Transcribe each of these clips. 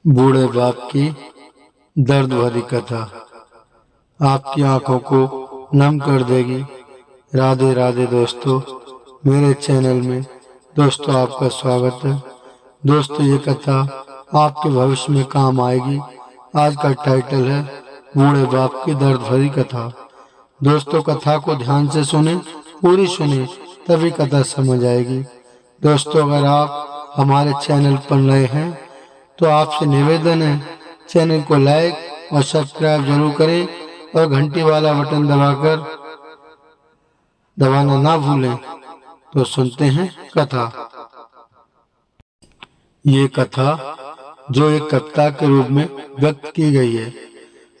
बूढ़े बाप की दर्द भरी कथा आपकी आंखों को नम कर देगी। राधे राधे दोस्तों, मेरे चैनल में दोस्तों आपका स्वागत है। दोस्तों, ये कथा आपके भविष्य में काम आएगी। आज का टाइटल है बूढ़े बाप की दर्द भरी कथा। दोस्तों, कथा को ध्यान से सुने, पूरी सुने, तभी कथा समझ आएगी। दोस्तों, अगर आप हमारे चैनल पर नए हैं तो आपसे निवेदन है, चैनल को लाइक और सब्सक्राइब जरूर करें और घंटी वाला बटन दबाना ना भूलें। तो सुनते हैं कथा। ये कथा जो एक कविता के रूप में व्यक्त की गई है,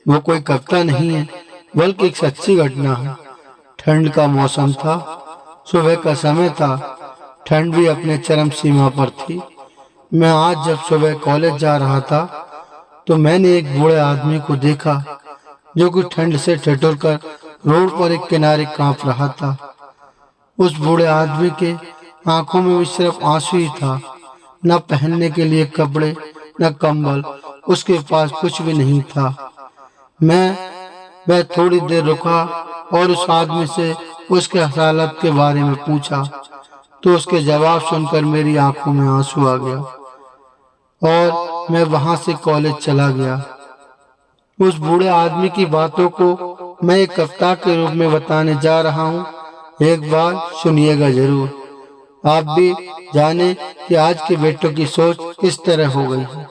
वो कोई कविता नहीं है बल्कि एक सच्ची घटना है। ठंड का मौसम था, सुबह का समय था। ठंड भी अपने चरम सीमा पर थी। मैं आज जब सुबह कॉलेज जा रहा था तो मैंने एक बूढ़े आदमी को देखा जो कि ठंड से ठिठुरकर रोड पर एक किनारे कांप रहा था। उस बूढ़े आदमी के आंखों में भी सिर्फ आंसू ही था। न पहनने के लिए कपड़े, न कंबल, उसके पास कुछ भी नहीं था। मैं थोड़ी देर रुका और उस आदमी से उसके हालत के बारे में पूछा तो उसके जवाब सुनकर मेरी आंखों में आंसू आ गया और मैं वहां से कॉलेज चला गया। उस बूढ़े आदमी की बातों को मैं एक कविता के रूप में बताने जा रहा हूँ। एक बार सुनिएगा जरूर। आप भी जाने कि आज के बेटों की सोच किस तरह हो गई है।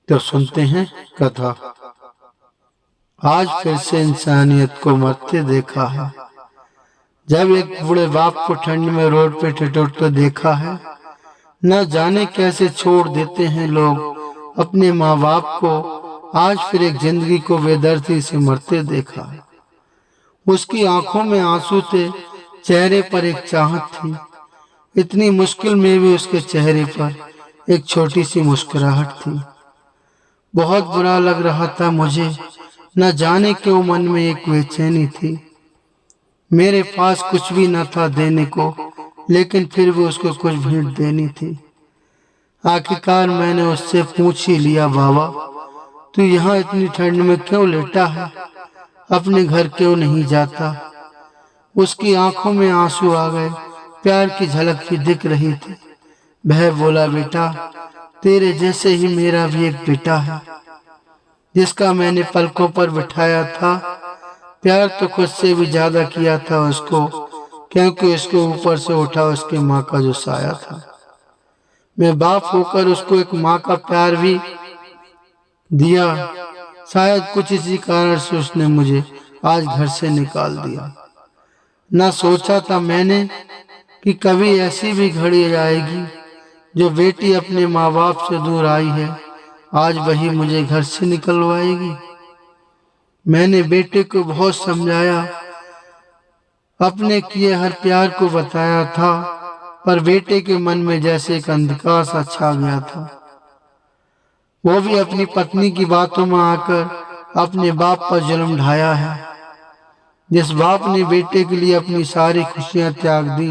तो सुनते हैं कथा। आज फिर से इंसानियत को मरते देखा है। जब एक बूढ़े बाप को ठंड में रोड पे ठिठुरते देखा है। न जाने कैसे छोड़ देते हैं लोग अपने माँ बाप को। आज फिर एक जिंदगी को बेदर्दी से मरते देखा है। उसकी आंखों में आंसू थे, चेहरे पर एक चाहत थी। इतनी मुश्किल में भी उसके चेहरे पर एक छोटी सी मुस्कुराहट थी। बहुत बुरा लग रहा था मुझे। न जाने क्यों मन में एक बेचैनी थी। मेरे पास कुछ भी न था देने को, लेकिन फिर भी उसको कुछ भेंट देनी थी। आखिरकार मैंने उससे पूछ ही लिया, बाबा तू यहाँ इतनी ठंड में क्यों लेटा है, अपने घर क्यों नहीं जाता। उसकी आंखों में आंसू आ गए, प्यार की झलक भी दिख रही थी। वह बोला, बेटा तेरे जैसे ही मेरा भी एक बेटा है जिसका मैंने पलकों पर बिठाया था। प्यार तो खुद से भी ज्यादा किया था उसको, क्योंकि उसके ऊपर से उठा उसकी माँ का जो साया था। मैं बाप होकर उसको एक माँ का प्यार भी दिया। शायद कुछ इसी कारण से उसने मुझे आज घर से निकाल दिया। ना सोचा था मैंने कि कभी ऐसी भी घड़ी आएगी जो बेटी अपने माँ बाप से दूर आई है, आज वही मुझे घर से निकलवाएगी। मैंने बेटे को बहुत समझाया, अपने किए हर प्यार को बताया था, पर बेटे के मन में जैसे एक अंधकार सा छा गया था। वो भी अपनी पत्नी की बातों में आकर अपने बाप पर जुल्म ढाया है। जिस बाप ने बेटे के लिए अपनी सारी खुशियां त्याग दी,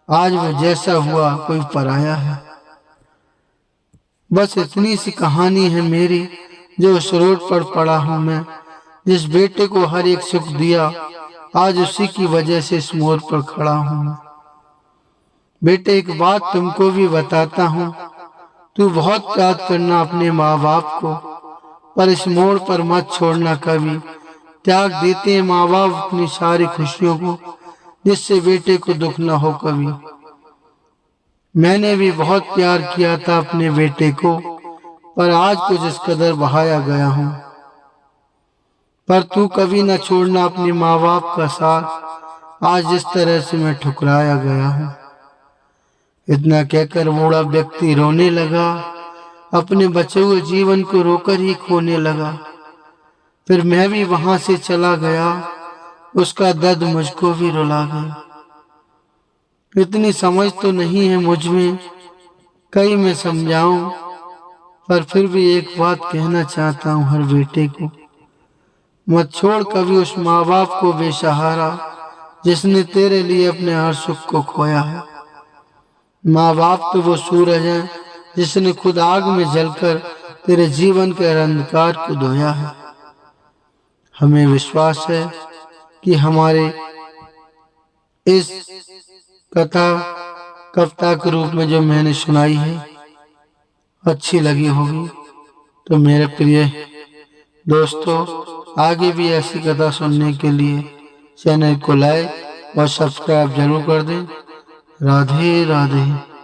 आज वो जैसा हुआ कोई पराया है। बस इतनी सी कहानी है मेरी, जो उस रोड पर पड़ा हूँ मैं। जिस बेटे को हर एक सुख दिया, आज उसी की वजह से इस मोड़ पर खड़ा हूँ। बेटे एक बात तुमको भी बताता हूँ, तू बहुत याद करना अपने माँ बाप को, पर इस मोड़ पर मत छोड़ना कभी। त्याग देते हैं माँ बाप अपनी सारी खुशियों को, जिससे बेटे को दुख न हो कभी। मैंने भी बहुत प्यार किया था अपने बेटे को, पर आज कुछ इस कदर बहाया गया हूँ। पर तू कभी न छोड़ना अपने माँ बाप का साथ, आज जिस तरह से मैं ठुकराया गया हूँ। इतना कहकर बूढ़ा व्यक्ति रोने लगा, अपने बचे हुए जीवन को रोकर ही खोने लगा। फिर मैं भी वहां से चला गया, उसका दर्द मुझको भी रुला गया। इतनी समझ तो नहीं है मुझ में, कहीं मैं समझाऊं, पर फिर भी एक बात कहना चाहता हूँ हर बेटे को, मत छोड़ कभी उस माँ बाप को बेसहारा, जिसने तेरे लिए अपने हर सुख को खोया है। माँ बाप तो वो सूरज हैं जिसने खुद आग में जलकर तेरे जीवन के अंधकार को धोया है। हमें विश्वास है कि हमारे इस कविता के रूप में जो मैंने सुनाई है अच्छी लगी होगी। तो मेरे प्रिय दोस्तों, आगे भी ऐसी कथा सुनने के लिए चैनल को लाइक और सब्सक्राइब जरूर कर दें। राधे राधे।